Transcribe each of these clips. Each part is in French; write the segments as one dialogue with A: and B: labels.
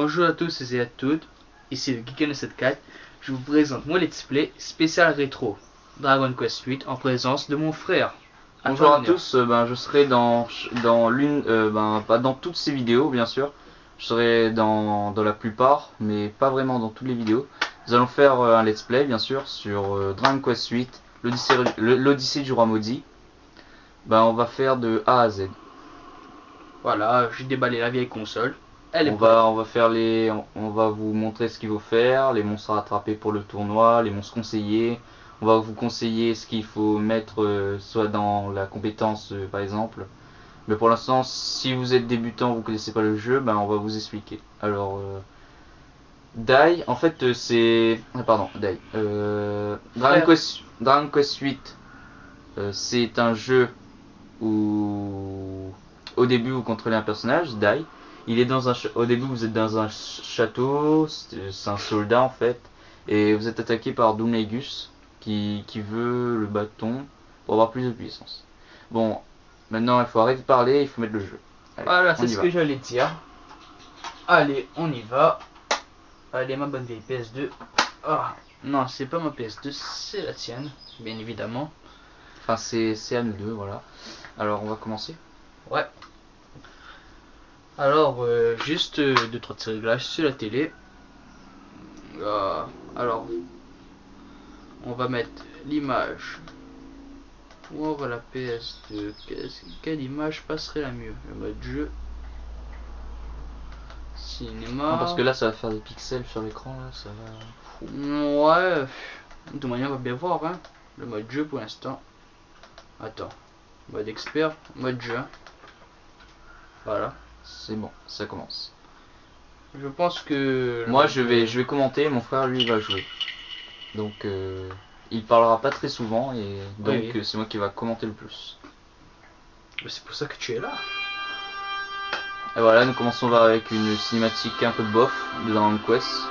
A: Bonjour à tous et à toutes, ici le Geek974. Je vous présente mon let's play spécial rétro Dragon Quest 8 en présence de mon frère.
B: Bonjour à tous, je serai dans l'une, pas dans toutes ces vidéos bien sûr, je serai dans la plupart, mais pas vraiment dans toutes les vidéos. Nous allons faire un let's play bien sûr sur Dragon Quest 8, l'Odyssée du roi maudit. On va faire de A à Z.
A: Voilà, j'ai déballé la vieille console.
B: On va vous montrer ce qu'il faut faire, les monstres à attraper pour le tournoi, les monstres conseillés. On va vous conseiller ce qu'il faut mettre soit dans la compétence par exemple. Mais pour l'instant, si vous êtes débutant, vous connaissez pas le jeu, on va vous expliquer. Alors, Dai, en fait c'est... pardon, Dai. Dragon Quest 8, c'est un jeu où au début vous contrôlez un personnage, Dai. Il est dans au début vous êtes dans un château, c'est un soldat en fait, et vous êtes attaqué par Doomlegus qui veut le bâton pour avoir plus de puissance. Bon, maintenant il faut arrêter de parler, il faut mettre le jeu.
A: Allez, voilà, c'est ce que j'allais dire. Allez, on y va. Allez, ma bonne vieille PS2. Ah, non, c'est pas ma PS2, c'est la tienne, bien évidemment.
B: Enfin, c'est à nous deux, voilà. Alors, on va commencer.
A: Ouais. Alors, juste 2-3 petits réglages sur la télé. Alors, on va mettre l'image. Où on va la PS2. Quelle image passerait la mieux? Le mode jeu. Cinéma.
B: Non, parce que là, ça va faire des pixels sur l'écran, là, ça va.
A: Ouais. De toute manière, on va bien voir, hein. Le mode jeu pour l'instant. Attends. Mode expert, mode jeu. Voilà.
B: C'est bon, ça commence.
A: Je pense que...
B: Moi je vais commenter, mon frère lui va jouer. Donc il parlera pas très souvent et donc oui. C'est moi qui va commenter le plus.
A: C'est pour ça que tu es là.
B: Et voilà, nous commençons avec une cinématique un peu bof de Dragon Quest.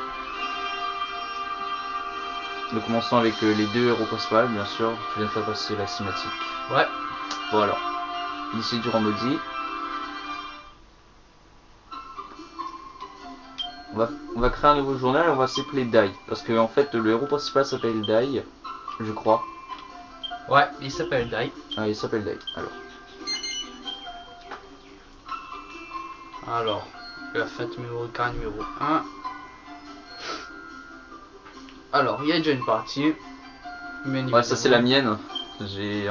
B: Nous commençons avec les deux héros principaux, bien sûr. Tu viens de faire passer la cinématique.
A: Ouais.
B: Voilà. Lycée du roi maudit. On va créer un nouveau journal et on va s'appeler Dai. Parce que en fait le héros principal s'appelle Dai, je crois.
A: Ouais, il s'appelle Dai.
B: Ah, il s'appelle Dai,
A: alors. La fête numéro 1, numéro 1. Alors, il y a déjà une partie.
B: Ouais, ça c'est la mienne. J'ai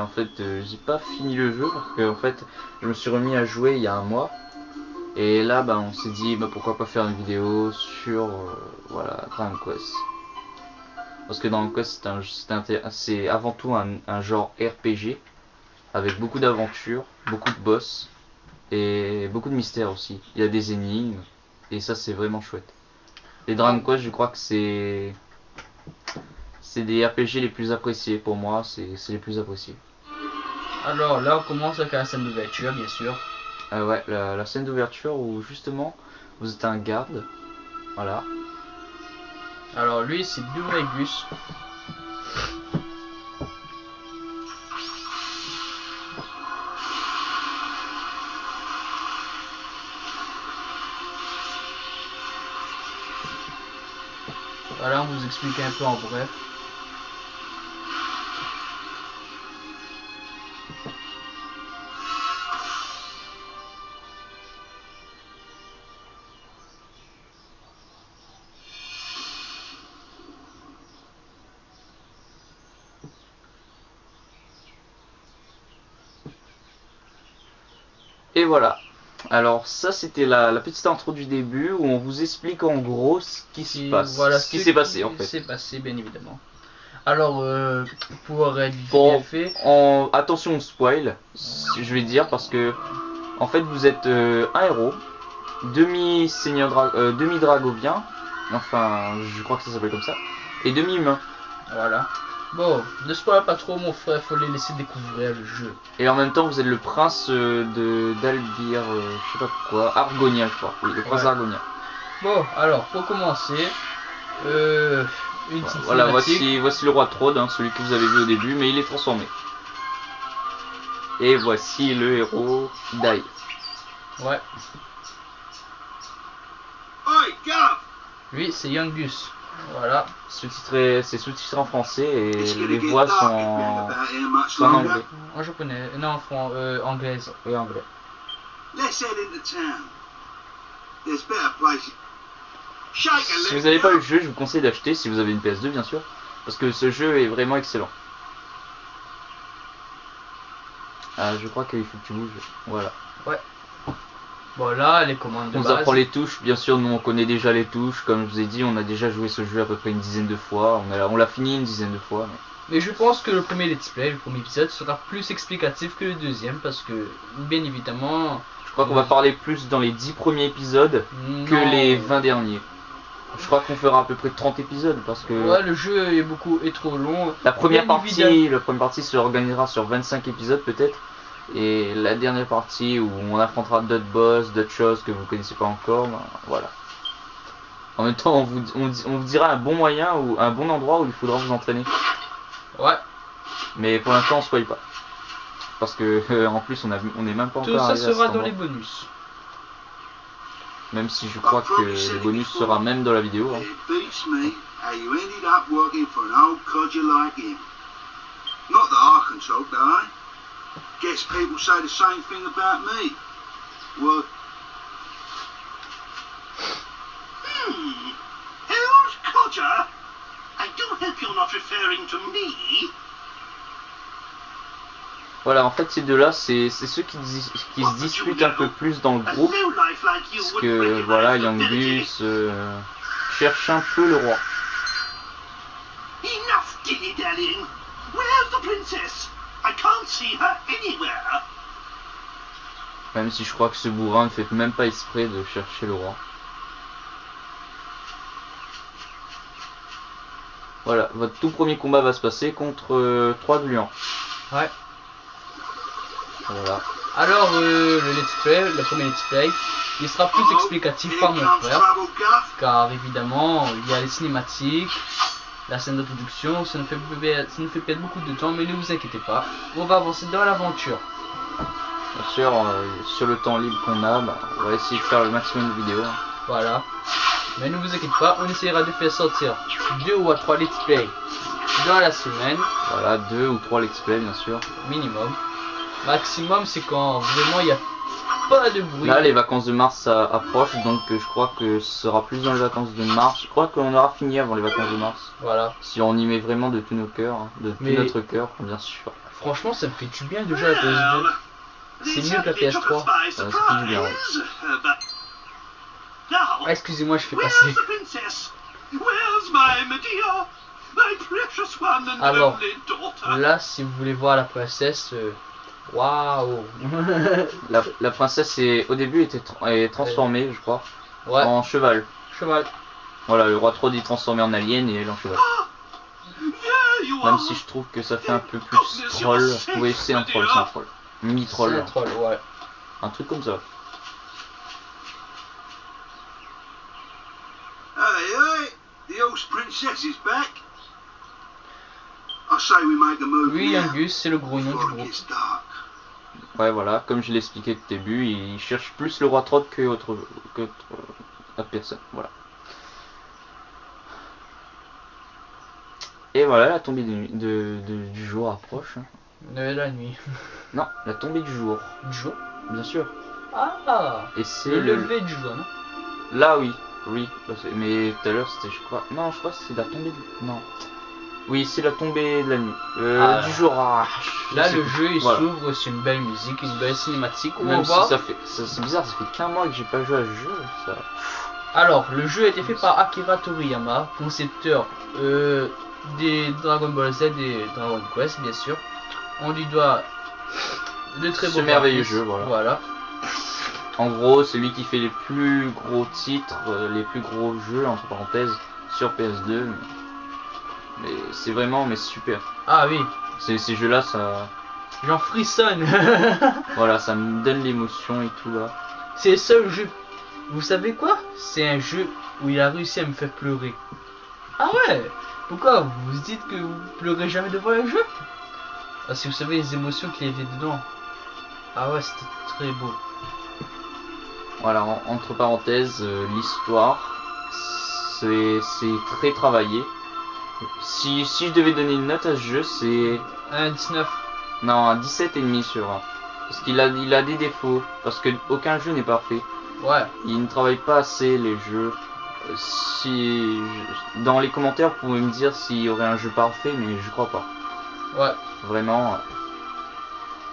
B: pas fini le jeu parce que en fait je me suis remis à jouer il y a un mois. Et là, on s'est dit, pourquoi pas faire une vidéo sur voilà, Dragon Quest. Parce que Dragon Quest, c'est avant tout un genre RPG, avec beaucoup d'aventures, beaucoup de boss, et beaucoup de mystères aussi. Il y a des énigmes, et ça c'est vraiment chouette. Les Dragon Quest, je crois que c'est des RPG les plus appréciés pour moi, c'est les plus appréciés.
A: Alors là, on commence avec la scène d'ouverture, bien sûr.
B: Ouais, la scène d'ouverture où justement vous êtes un garde, voilà.
A: Alors lui c'est Doomlegus. Voilà, on vous explique un peu en bref.
B: Et voilà. Alors ça c'était la petite intro du début où on vous explique en gros ce qui se passe,
A: voilà,
B: ce qui s'est passé en fait.
A: C'est passé bien évidemment. Alors pour être bien fait.
B: Attention au spoil, je vais dire parce que en fait vous êtes un héros, demi-dragovien, enfin je crois que ça s'appelle comme ça, et demi-humain.
A: Voilà. Bon, ne spoil pas trop mon frère, faut les laisser découvrir le jeu.
B: Et en même temps vous êtes le prince d'Albir, je sais pas quoi, Argonia je crois, oui, le prince Argonia.
A: Bon, alors pour commencer, une petite
B: voilà, voici le roi Trode, hein, celui que vous avez vu au début, mais il est transformé. Et voici le héros Dai.
A: Ouais.
C: Oi!
A: Lui, c'est Young Gus. Voilà.
B: C'est sous-titré en français et les voix sont en anglais.
A: En japonais. Non, anglaise.
B: Oui, anglais. Si vous n'avez pas le jeu, je vous conseille d'acheter si vous avez une PS2 bien sûr, parce que ce jeu est vraiment excellent. Ah, je crois qu'il faut que tu bouges. Voilà.
A: Ouais. Voilà les commandes de
B: On vous
A: base.
B: apprend les touches, bien sûr, nous on connaît déjà les touches, comme je vous ai dit, on a déjà joué ce jeu à peu près une dizaine de fois, on l'a fini une dizaine de fois.
A: Mais je pense que le premier let's play, le premier épisode sera plus explicatif que le deuxième parce que, bien évidemment...
B: Je crois qu'on va parler plus dans les 10 premiers épisodes que les 20 derniers. Je crois qu'on fera à peu près 30 épisodes parce que...
A: Ouais, le jeu est trop long.
B: La première partie se organisera sur 25 épisodes peut-être. Et la dernière partie où on affrontera d'autres boss, d'autres choses que vous connaissez pas encore, ben, voilà. En même temps, on vous dira un bon moyen ou un bon endroit où il faudra vous entraîner.
A: Ouais.
B: Mais pour l'instant, on spoil pas. Parce que en plus, on est même pas encore
A: arrivé à cet endroit. Tout ça sera dans les bonus.
B: Même si je crois que le bonus sera même dans la vidéo. Hein.
C: Guess people say the same thing about me. What? Who's Codger? I do hope you're not referring to me.
B: Voilà, en fait ces deux-là, c'est ceux qui se disputent un peu plus dans le groupe. Parce que voilà, Young Gus cherche un peu le roi.
C: Enough dilly-dallying. Where's the princess? I can't see her anywhere.
B: Même si je crois que ce bourrin ne fait même pas exprès de chercher le roi. Voilà, votre tout premier combat va se passer contre 3 gluants.
A: Ouais.
B: Voilà.
A: Alors le let's play, le premier let's play, il sera plus explicatif par mon frère. Car évidemment, il y a les cinématiques. La scène d'introduction, ça nous fait perdre beaucoup de temps, mais ne vous inquiétez pas, on va avancer dans l'aventure.
B: Bien sûr, sur le temps libre qu'on a, bah, on va essayer de faire le maximum de vidéos. Hein.
A: Voilà. Mais ne vous inquiétez pas, on essaiera de faire sortir 2 ou 3 let's play dans la semaine.
B: Voilà, 2 ou 3 let's play bien sûr.
A: Minimum. Maximum, c'est quand vraiment il n'y a pas de bruit.
B: Là, les vacances de mars approchent, donc je crois que ce sera plus dans les vacances de mars. Je crois qu'on aura fini avant les vacances de mars.
A: Voilà.
B: Si on y met vraiment de tous nos cœurs, de tout notre cœur, bien sûr.
A: Franchement, ça me fait du bien de jouer à la PS2. C'est mieux que la PS3.
B: Ça fait du bien, oui.
A: Ah, excusez-moi, je fais passer. Alors, là, si vous voulez voir la princesse, waouh.
B: La princesse au début est transformée, je crois,
A: ouais.
B: En cheval.
A: Cheval.
B: Voilà, le roi Trode est transformé en alien et elle en cheval. Même si je trouve que ça fait un peu plus troll. Oui, c'est un troll, c'est un troll. Mini-troll.
A: C'est un troll, ouais.
B: Un truc comme ça.
C: Oui,
A: Young Gus, c'est le grognon du groupe.
B: Ouais, voilà, comme je l'ai expliqué au début, il cherche plus le roi Trott que autre personne. Voilà. Et voilà, la tombée du jour approche.
A: La nuit.
B: Non, la tombée du jour.
A: Du jour?
B: Bien sûr.
A: Ah.
B: Et c'est
A: le lever du jour, non?
B: Là, oui. Oui. Mais tout à l'heure, c'était, je crois. Non, je crois que c'est la tombée du. Non. Oui, c'est la tombée de la nuit. Du jour.
A: Là, le jeu il s'ouvre sur une belle musique, une belle cinématique. Où
B: même
A: on
B: si
A: voit...
B: c'est bizarre, ça fait qu'un mois que j'ai pas joué à ce jeu. Ça...
A: Alors, le jeu a été fait par Akira Toriyama, concepteur des Dragon Ball Z et Dragon Quest, bien sûr. On lui doit de très beaux
B: merveilleux jeu, voilà.
A: Voilà.
B: En gros, c'est lui qui fait les plus gros titres, les plus gros jeux, entre parenthèses, sur PS2. Mais c'est vraiment super.
A: Ah oui.
B: Ces jeux-là, ça...
A: J'en frissonne.
B: Voilà, ça me donne l'émotion et tout là.
A: C'est le seul jeu. Vous savez quoi? C'est un jeu où il a réussi à me faire pleurer. Ah ouais? Pourquoi? Vous vous dites que vous pleurez jamais devant un jeu? Parce que vous savez les émotions qu'il y avait dedans. Ah ouais, c'était très beau.
B: Voilà, entre parenthèses, l'histoire. c'est très travaillé. Si je devais donner une note à ce jeu, c'est
A: Un 19.
B: non, un 17,5 sur 20. Parce qu'il a des défauts, parce que aucun jeu n'est parfait.
A: Ouais.
B: Il ne travaille pas assez les jeux. Dans les commentaires, vous pouvez me dire s'il y aurait un jeu parfait, mais je crois pas.
A: Ouais.
B: Vraiment.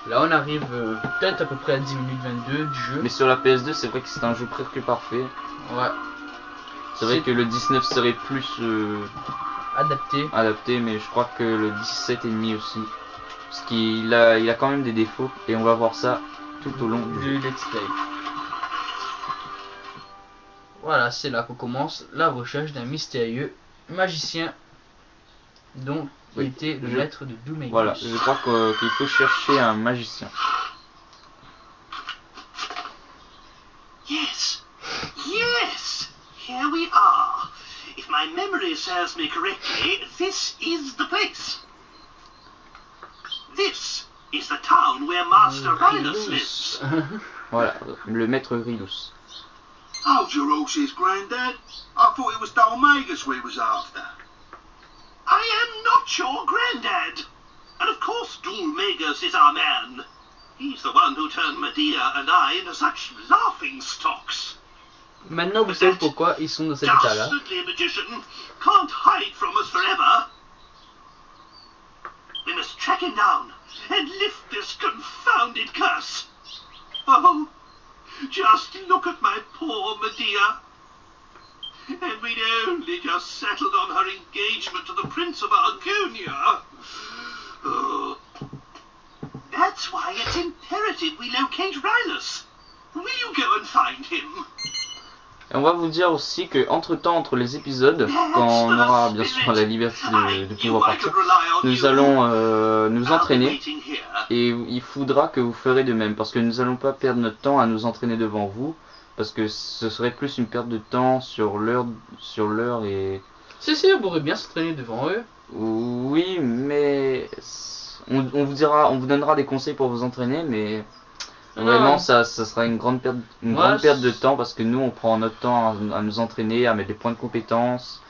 A: Là on arrive peut-être à peu près à 10 minutes 22 du jeu.
B: Mais sur la PS2, c'est vrai que c'est un jeu presque parfait.
A: Ouais.
B: C'est vrai que le 19 serait plus
A: Adapté.
B: mais je crois que le 17,5 aussi. Parce qu'il a quand même des défauts, et on va voir ça tout au long du jeu.
A: Let's Play. Voilà, c'est là qu'on commence la recherche d'un mystérieux magicien dont il était le maître de Doom.
B: Voilà, je crois qu'il faut chercher un magicien.
C: Yes, yes, here we are. If my memory serves me correctly, this is the place. This is the town where Master Rhinus lives.
B: Voilà, le maître Rilus.
D: How's your horses, Grandad? I thought it was Dalmagus we was after.
C: I am not your granddad. And of course Dulmagus is our man. He's the one who turned Medea and I into such laughing stocks.
A: Maintenant vous savez pourquoi ils sont dans cet état-là.
C: Dastardly magician can't hide from us forever. We must track him down and lift this confounded curse. Oh, just look at my poor Medea. And we'd only just settled on her engagement to the Prince of Argonia. Oh. That's why it's imperative we locate Rhinus. Will you go and find him?
B: Et on va vous dire aussi que entre les épisodes, quand on aura bien sûr la liberté de pouvoir partir, nous allons nous entraîner, et il faudra que vous ferez de même, parce que nous n'allons pas perdre notre temps à nous entraîner devant vous, parce que ce serait plus une perte de temps sur l'heure et...
A: Si, on pourrait bien s'entraîner devant eux.
B: Oui, mais on vous donnera des conseils pour vous entraîner, mais... Vraiment, ça sera une grande perte de temps, parce que nous on prend notre temps à nous entraîner, à mettre des points de compétence,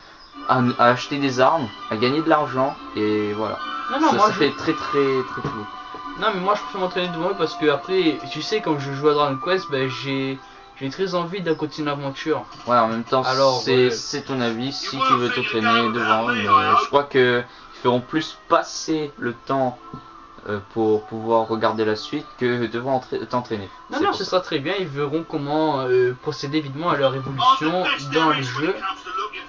B: à acheter des armes, à gagner de l'argent, et voilà. Ça fait très cool.
A: Non mais moi je préfère m'entraîner devant eux parce que après, tu sais, quand je joue à Dragon Quest, j'ai très envie de continuer l'aventure.
B: Ouais, en même temps, c'est ton avis si tu veux t'entraîner devant eux, mais je crois que ils feront plus passer le temps pour pouvoir regarder la suite que devant t'entraîner.
A: Non, ce sera très bien, ils verront comment procéder évidemment à leur évolution dans le jeu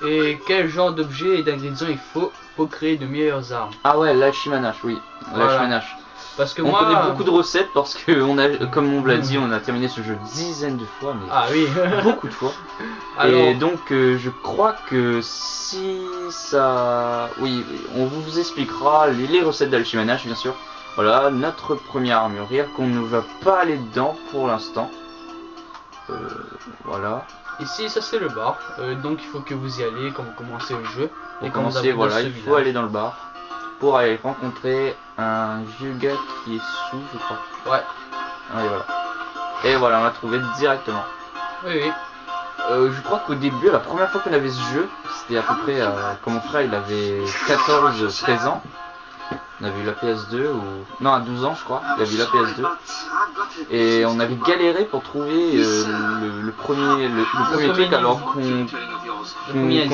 A: et quel genre d'objets et d'ingrédients il faut pour créer de meilleures armes.
B: Ah ouais, l'Ashimanash, oui, l'Ashimanash.
A: Parce que
B: on connaît beaucoup de recettes, parce que comme on l'a dit, on a terminé ce jeu dizaines de fois, mais beaucoup de fois. Alors... Et donc je crois que si ça... Oui, on vous expliquera les recettes d'Ashimanash, bien sûr. Voilà, notre première armurière qu'on ne va pas aller dedans pour l'instant. Voilà. Ici, ça c'est le bar, donc il faut que vous y allez quand vous commencez le jeu. Et quand vous avez voilà, il faut aller dans le bar pour aller rencontrer un vieux gars qui est sous, je crois. Ouais. Et voilà. Et voilà, on l'a trouvé directement. Oui. Je crois qu'au début, la première fois qu'on avait ce jeu, c'était à peu près quand mon frère il avait 14-13 ans. On avait eu la PS2 ou... Non, à 12 ans je crois, il avait eu la PS2. Et on avait galéré pour trouver le premier truc, alors qu'on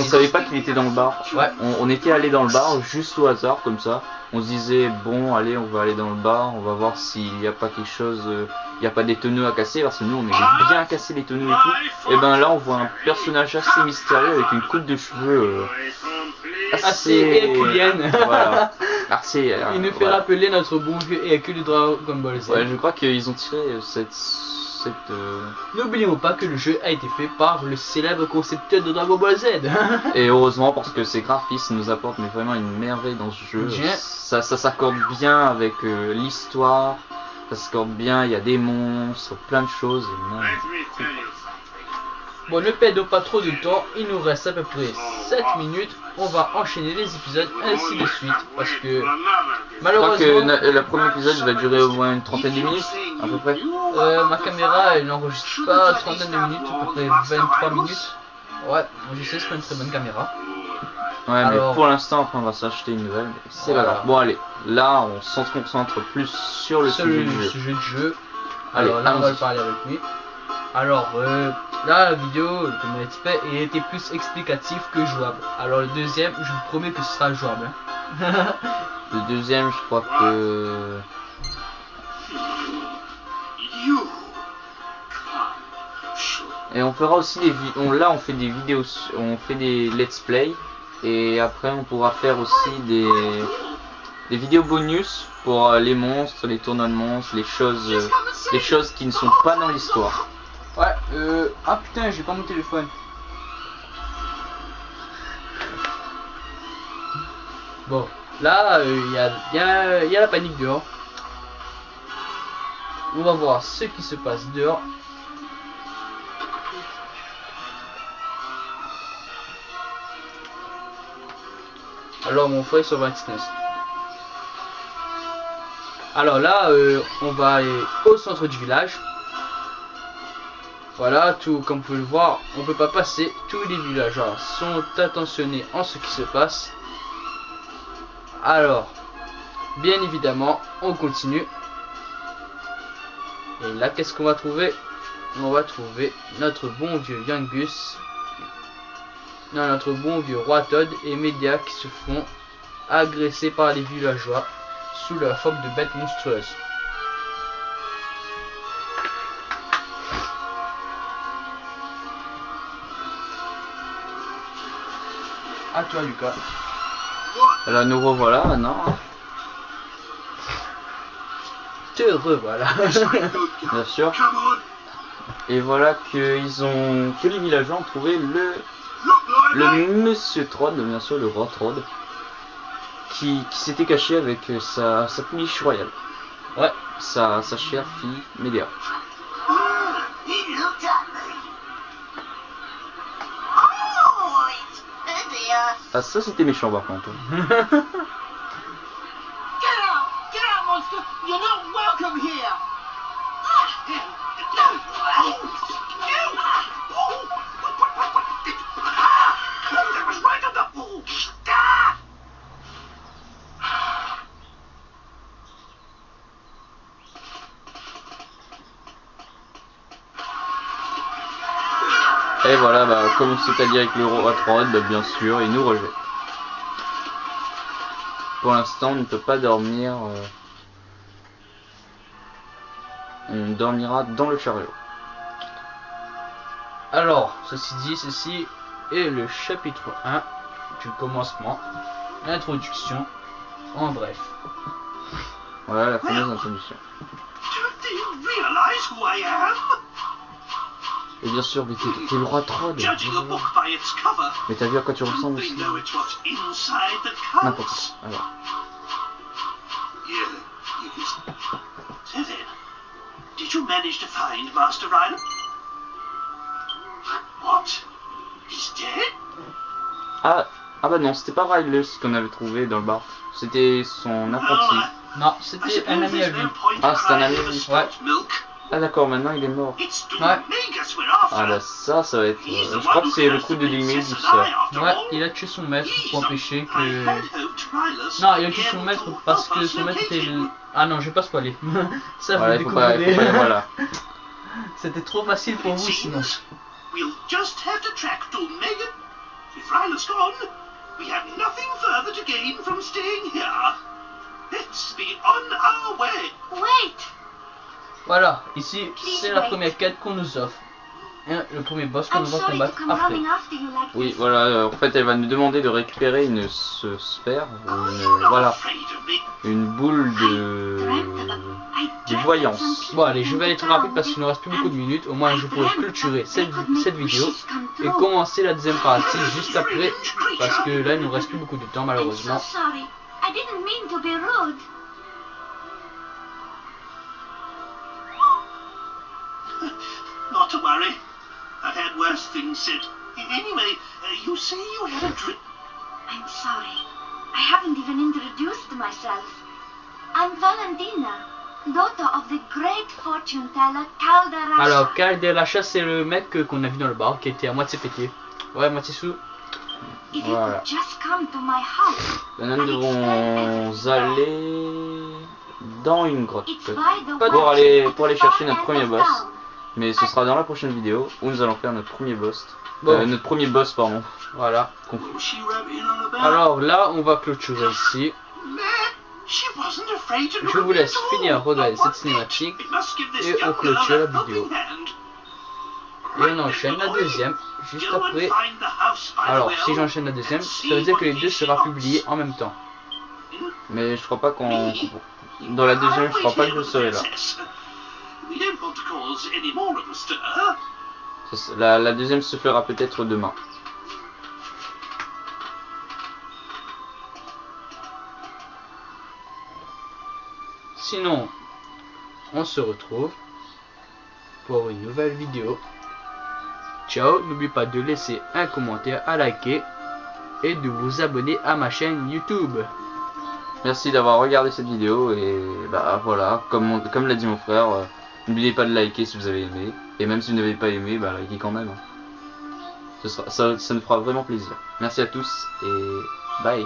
B: savait pas qu'il était dans le bar. Ouais. On était allé dans le bar juste au hasard comme ça. On se disait bon allez, on va aller dans le bar, on va voir s'il n'y a pas quelque chose, il n'y a pas des tonneaux à casser, parce que nous on aimait bien casser les tonneaux et tout. Et ben là on voit un personnage assez mystérieux avec une coupe de cheveux assez herculienne. Voilà. Il nous fait rappeler notre bon vieux Hercule de Dragon Ball Z. Ouais, je crois qu'ils ont tiré cette... N'oublions pas que le jeu a été fait par le célèbre concepteur de Dragon Ball Z. Et heureusement, parce que ces graphismes nous apportent mais vraiment une merveille dans ce jeu. Ça s'accorde bien avec l'histoire, ça s'accorde bien, il y a des monstres, plein de choses. Et bon, ne perdons pas trop de temps, il nous reste à peu près 7 minutes, on va enchaîner les épisodes ainsi de suite, parce que malheureusement... Je crois que le premier épisode va durer au moins une trentaine de minutes, à peu près. Ma caméra elle n'enregistre pas 30 de minutes, à peu près 23 minutes.
A: Ouais, je sais, c'est pas une très bonne caméra.
B: Ouais,
A: Alors,
B: mais pour l'instant, après, on va s'acheter une nouvelle. C'est
A: voilà.
B: pas grave. Bon, allez, là, on se concentre plus sur le sujet du jeu.
A: sujet du jeu.
B: Allez,
A: Alors là, on va
B: allons-y.
A: le parler avec lui. Alors, là, la vidéo, le premier Let's Play, il était plus explicatif que jouable. Alors, le deuxième, je vous promets que ce sera jouable. Hein.
B: Le deuxième, je crois que...
C: You.
B: Et on fera aussi des vidéos. Là, on fait des vidéos, on fait des let's play. Et après, on pourra faire aussi des vidéos bonus pour les monstres, les tournois de monstres, les choses qui ne sont pas dans l'histoire.
A: Ouais, ah putain, j'ai pas mon téléphone. Bon, là, il y a la panique dehors. On va voir ce qui se passe dehors. Alors mon frère sur 29. Alors là, on va aller au centre du village. Voilà, tout comme vous pouvez le voir, on peut pas passer. Tous les villageois sont attentionnés en ce qui se passe. Alors, bien évidemment, on continue. Et là, qu'est-ce qu'on va trouver? On va trouver notre bon vieux Yangus. Non, notre bon vieux roi Todd et Média qui se font agresser par les villageois sous la forme de bêtes monstrueuses. À toi, Lucas.
B: Là, nous revoilà maintenant.
A: Te revoilà.
B: Bien sûr.
C: Come on.
B: Et voilà que les villageois ont trouvé le Monsieur Trod, bien sûr, le roi Trod, qui s'était caché avec sa pouliche royale.
A: Ouais.
B: Sa chère fille Médéa.
C: He looked at me.
E: Oh, it's Phineas.
B: Ah, ça c'était méchant par contre.
E: Get out, monster! You're not welcome here.
C: That was right on the ball.
B: Et voilà, bah, comme c'est-à-dire avec le roi Trod, bah, bien sûr, il nous rejette. Pour l'instant, on ne peut pas dormir. On dormira dans le chariot.
A: Alors, ceci dit, ceci est le chapitre 1 du commencement, l'introduction, en bref.
B: Voilà la fameuse introduction.
C: Do you realize who I am?
B: Et bien sûr, mais t'es le roi Trod.
C: Judging a book by its cover,
B: Mais t'as vu à quoi tu ressembles
C: they
B: aussi?
C: know it's what's inside that
B: N'importe
C: counts.
B: quoi. Alors.
C: Yeah, you can. So then, did you manage to find Master Rylan? What? He's dead?
B: Ah bah non, c'était pas Riley ce qu'on avait trouvé dans le bar. C'était son apprenti.
A: Non,
C: I
A: c'était un
C: suppose
A: ami à
C: there's
A: lui.
C: no point
B: Ah,
C: in
B: c'est un
C: crying
B: ami,
C: over
B: oui.
C: spilt milk.
B: Ah d'accord, maintenant il est mort.
C: It's
A: Ouais.
C: Dominguez we're after.
B: Ah bah ça va être...
C: He's the
B: je crois
C: one
B: que
C: who
B: c'est le
C: killed
B: coup
C: the
B: de Limé
C: princess
B: du
C: and
B: sort.
C: I, after
A: Ouais,
C: all.
A: il a tué son maître pour empêcher
C: I
A: que...
C: had hoped Rylas
A: Non, il a
C: would
A: tué
C: be
A: son
C: able
A: maître
C: to
A: parce
C: help
A: que
C: us
A: son maître
C: locate
A: était...
C: him.
A: Ah non, je vais pas spoiler. Ça, vous
B: Voilà,
A: le
B: faut pas
A: découvrirez.
B: voilà.
A: C'était trop facile pour vous
C: It
A: sinon.
C: seems we'll just have to track Dominguez. If Rylas gone, we have nothing further to gain from staying here. Let's be on our way.
E: Wait.
A: Voilà, ici, c'est la première quête qu'on nous offre. Hein, le premier boss qu'on
E: I'm
A: nous va
E: sorry to
A: combattre
E: come
A: après.
E: running after you like
B: Oui,
E: this.
B: voilà, en fait elle va nous demander de récupérer une sphère, ou
C: You're not
B: voilà,
C: afraid of me.
B: une boule de voyance.
A: Bon allez, je vais aller très rapide parce qu'il ne reste plus beaucoup de minutes. Au moins je pourrai clôturer cette vidéo et commencer la deuxième partie juste après. Parce que là il ne nous reste plus beaucoup de temps
E: I'm
A: malheureusement.
E: so sorry. I didn't mean to be rude.
C: Not to worry. I've had worse things said. Anyway, you say you had a dream.
E: I'm sorry. I haven't even introduced myself. I'm Valentina, daughter of the great fortune teller Calderasha.
A: Alors Cal de la chasse c'est le mec qu'on a vu dans le bar qui était à moitié pété. Ouais, moitié sous.
E: If you
B: Voilà.
E: could just come to my house.
B: Maintenant, nous devons aller dans une grotte.
E: It's by the
B: Pour
E: way
B: aller,
E: at
B: pour aller
E: the
B: chercher
E: far
B: notre
E: end
B: premier
E: of
B: boss.
E: town.
B: Mais ce sera dans la prochaine vidéo où nous allons faire notre premier boss.
A: Bon.
B: Notre premier boss, pardon.
A: Voilà.
D: What was she rabbiting on about?
A: Alors là, on va clôturer ici.
C: Man, she wasn't afraid to look
A: Je
C: at
A: vous
C: me
A: laisse
C: at all.
A: finir regarder
C: Not one
A: cette
C: bit.
A: cinématique.
C: It must give this
A: Et on
C: young girl
A: clôture la
C: a
A: vidéo.
C: helping hand.
A: Et on enchaîne la deuxième, juste
C: Go and
A: après.
C: find the house by the
A: Alors,
C: well
A: si j'enchaîne la deuxième,
C: and
A: ça veut
C: see
A: dire que
C: what
A: les deux
C: she
A: sera
C: wants.
A: publié en même temps.
B: Mais je crois pas qu'on... Dans la deuxième, je crois pas que je serai là.
C: We don't want to cause any more of a stir.
B: La deuxième se fera peut-être demain.
A: Sinon, on se retrouve pour une nouvelle vidéo. Ciao, n'oublie pas de laisser un commentaire, à liker et de vous abonner à ma chaîne YouTube.
B: Merci d'avoir regardé cette vidéo et bah voilà, comme l'a dit mon frère, n'oubliez pas de liker si vous avez aimé. Et même si vous n'avez pas aimé, bah likez quand même. Ça nous fera vraiment plaisir. Merci à tous et bye.